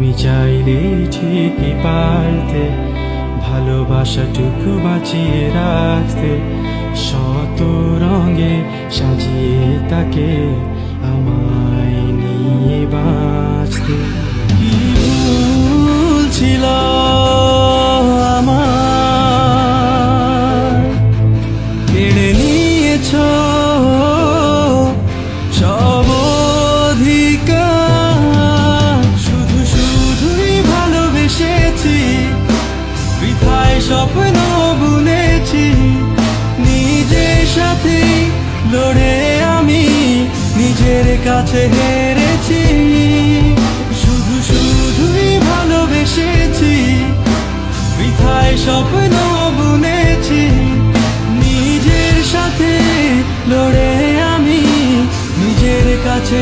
তুমি চাইলে ঠিকই পারতে ভালোবাসাটুকু বাঁচিয়ে রাখতে, শত রঙে সাজিয়ে তাকে আমায় নিয়ে বাঁচতে। কি ভুল ছিল আমার, কেড়ে নিয়েছো সব অধিকার। শুধু শুধুই ভালোবেসেছি, বৃথায় স্বপ্ন বুনেছি, নিজের সাথে লড়ে আমি নিজের কাছে হেরেছি। শুধু শুধুই ভালোবেসেছি, বৃথায় স্বপ্ন বুনেছি, নিজের সাথে লড়ে আমি নিজের কাছে